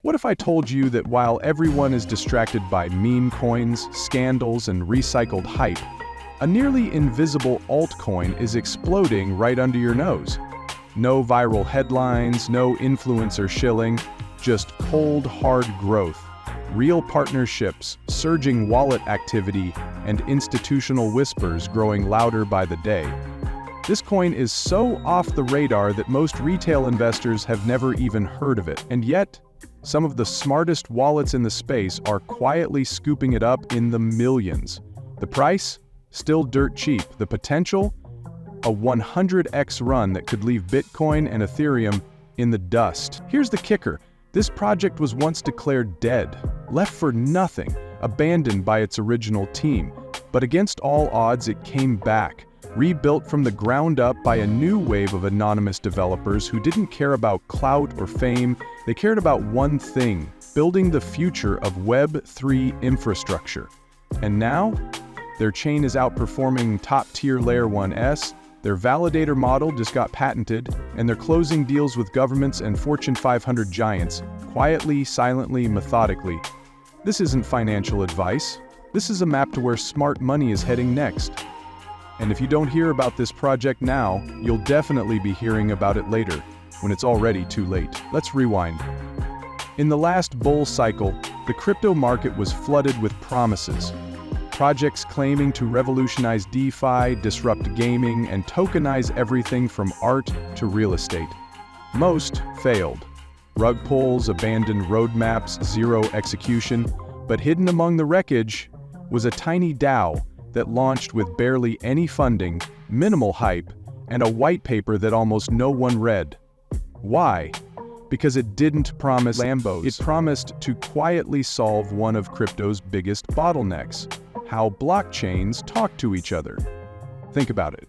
What if I told you that while everyone is distracted by meme coins, scandals, and recycled hype, a nearly invisible altcoin is exploding right under your nose? No viral headlines, no influencer shilling, just cold, hard growth, real partnerships, surging wallet activity, and institutional whispers growing louder by the day. This coin is so off the radar that most retail investors have never even heard of it, and yet, some of the smartest wallets in the space are quietly scooping it up in the millions. The price? Still dirt cheap. The potential? A 100x run that could leave Bitcoin and Ethereum in the dust. Here's the kicker. This project was once declared dead, left for nothing, abandoned by its original team. But against all odds, it came back, rebuilt from the ground up by a new wave of anonymous developers who didn't care about clout or fame. They cared about one thing: building the future of Web3 infrastructure. And now, their chain is outperforming top-tier Layer 1s, their validator model just got patented, and they're closing deals with governments and Fortune 500 giants, quietly, silently, methodically. This isn't financial advice. This is a map to where smart money is heading next. And if you don't hear about this project now, you'll definitely be hearing about it later, when it's already too late. Let's rewind. In the last bull cycle, the crypto market was flooded with promises. Projects claiming to revolutionize DeFi, disrupt gaming, and tokenize everything from art to real estate. Most failed. Rug pulls, abandoned roadmaps, zero execution. But hidden among the wreckage was a tiny DAO that launched with barely any funding, minimal hype, and a white paper that almost no one read. Why? Because it didn't promise Lambos. It promised to quietly solve one of crypto's biggest bottlenecks: how blockchains talk to each other. Think about it.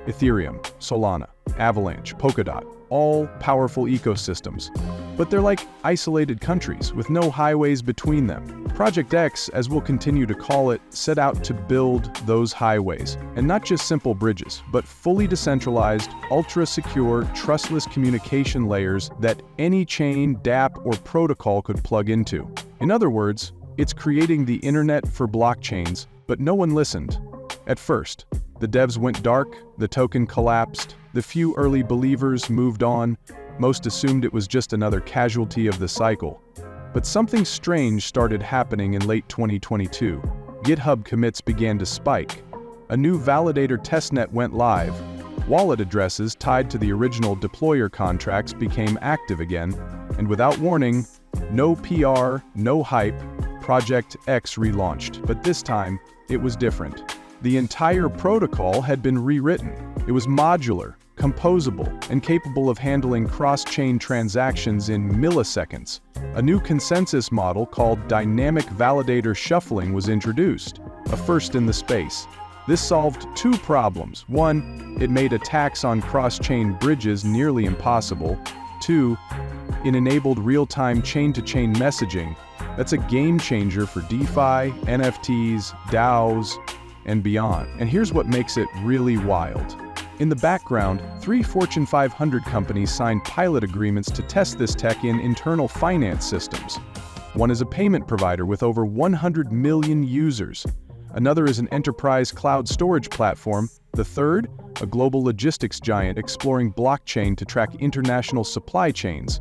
Ethereum, Solana, Avalanche, Polkadot, all powerful ecosystems. But they're like isolated countries with no highways between them. Project X, as we'll continue to call it, set out to build those highways. And not just simple bridges, but fully decentralized, ultra-secure, trustless communication layers that any chain, dApp, or protocol could plug into. In other words, it's creating the internet for blockchains, but no one listened. At first, the devs went dark, the token collapsed, the few early believers moved on. Most assumed it was just another casualty of the cycle. But something strange started happening in late 2022. GitHub commits began to spike. A new validator testnet went live. Wallet addresses tied to the original deployer contracts became active again. And without warning, no PR, no hype, Project X relaunched. But this time, it was different. The entire protocol had been rewritten. It was modular, composable, and capable of handling cross-chain transactions in milliseconds. A new consensus model called dynamic validator shuffling was introduced, a first in the space. This solved two problems. One, it made attacks on cross-chain bridges nearly impossible. Two, it enabled real-time chain-to-chain messaging. That's a game changer for DeFi, NFTs, DAOs, and beyond. And here's what makes it really wild. In the background, 3 Fortune 500 companies signed pilot agreements to test this tech in internal finance systems. One is a payment provider with over 100 million users. Another is an enterprise cloud storage platform. The third, a global logistics giant exploring blockchain to track international supply chains.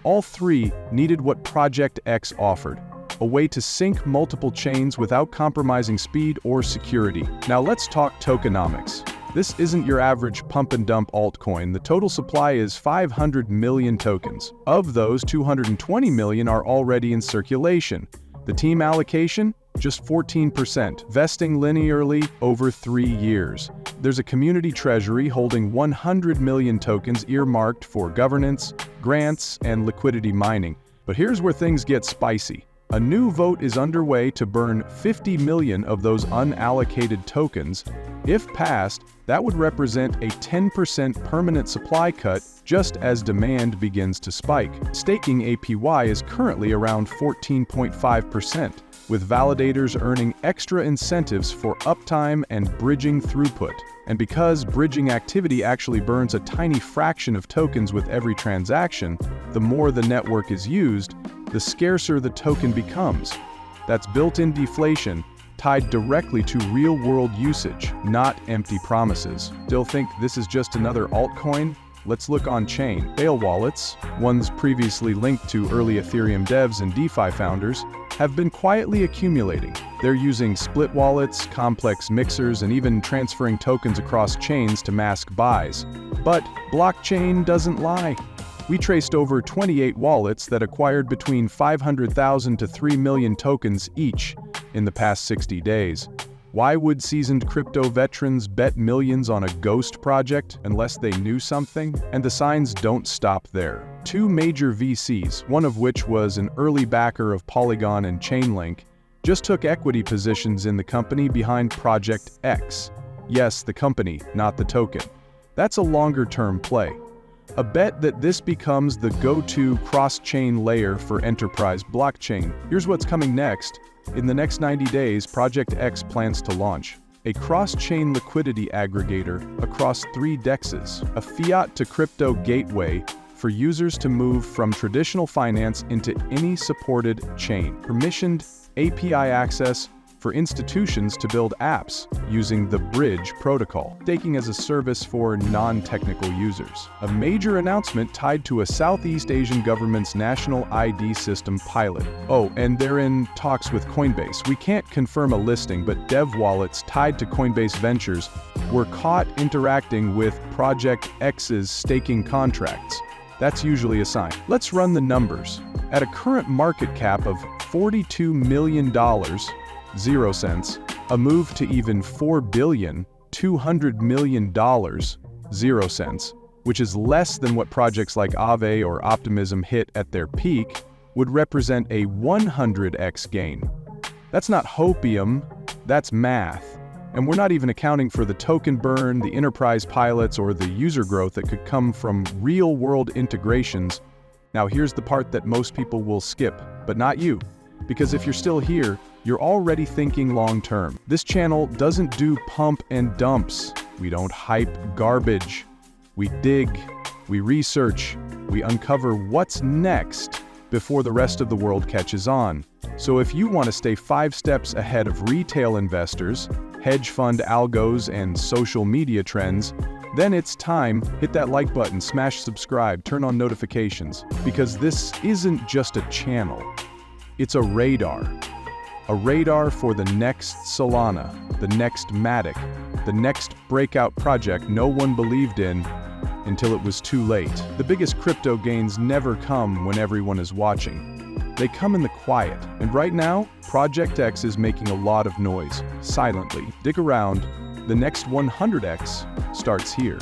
All three needed what Project X offered: a way to sync multiple chains without compromising speed or security. Now let's talk tokenomics. This isn't your average pump-and-dump altcoin. The total supply is 500 million tokens. Of those, 220 million are already in circulation. The team allocation? Just 14%, vesting linearly over 3 years. There's a community treasury holding 100 million tokens earmarked for governance, grants, and liquidity mining. But here's where things get spicy. A new vote is underway to burn 50 million of those unallocated tokens. If passed, that would represent a 10% permanent supply cut just as demand begins to spike. Staking APY is currently around 14.5%, with validators earning extra incentives for uptime and bridging throughput. And because bridging activity actually burns a tiny fraction of tokens with every transaction, the more the network is used, the scarcer the token becomes. That's built-in deflation tied directly to real-world usage, not empty promises. Still think this is just another altcoin? Let's look on-chain. Whale wallets, ones previously linked to early Ethereum devs and DeFi founders, have been quietly accumulating. They're using split wallets, complex mixers, and even transferring tokens across chains to mask buys. But blockchain doesn't lie. We traced over 28 wallets that acquired between 500,000 to 3 million tokens each in the past 60 days. Why would seasoned crypto veterans bet millions on a ghost project unless they knew something? And the signs don't stop there. Two major VCs, one of which was an early backer of Polygon and Chainlink, just took equity positions in the company behind Project X. Yes, the company, not the token. That's a longer-term play. A bet that this becomes the go-to cross-chain layer for enterprise blockchain. Here's what's coming next. In the next 90 days, Project X plans to launch a cross-chain liquidity aggregator across 3 DEXs, a fiat-to-crypto gateway for users to move from traditional finance into any supported chain, permissioned API access for institutions to build apps using the Bridge protocol, staking as a service for non-technical users. A major announcement tied to a Southeast Asian government's national ID system pilot. Oh, and they're in talks with Coinbase. We can't confirm a listing, but dev wallets tied to Coinbase Ventures were caught interacting with Project X's staking contracts. That's usually a sign. Let's run the numbers. At a current market cap of $42 million, 0 cents, a move to even $4,200 million, 0 cents, which is less than what projects like Aave or Optimism hit at their peak, would represent a 100x gain. That's not hopium, that's math. And we're not even accounting for the token burn, the enterprise pilots, or the user growth that could come from real-world integrations. Now here's the part that most people will skip, but not you. Because if you're still here, you're already thinking long-term. This channel doesn't do pump and dumps. We don't hype garbage. We dig, we research, we uncover what's next before the rest of the world catches on. So if you want to stay 5 steps ahead of retail investors, hedge fund algos, and social media trends, then it's time. Hit that like button, smash subscribe, turn on notifications, because this isn't just a channel. It's a radar. A radar for the next Solana, the next Matic, the next breakout project no one believed in until it was too late. The biggest crypto gains never come when everyone is watching. They come in the quiet. And right now, Project X is making a lot of noise, silently. Dig around, the next 100x starts here.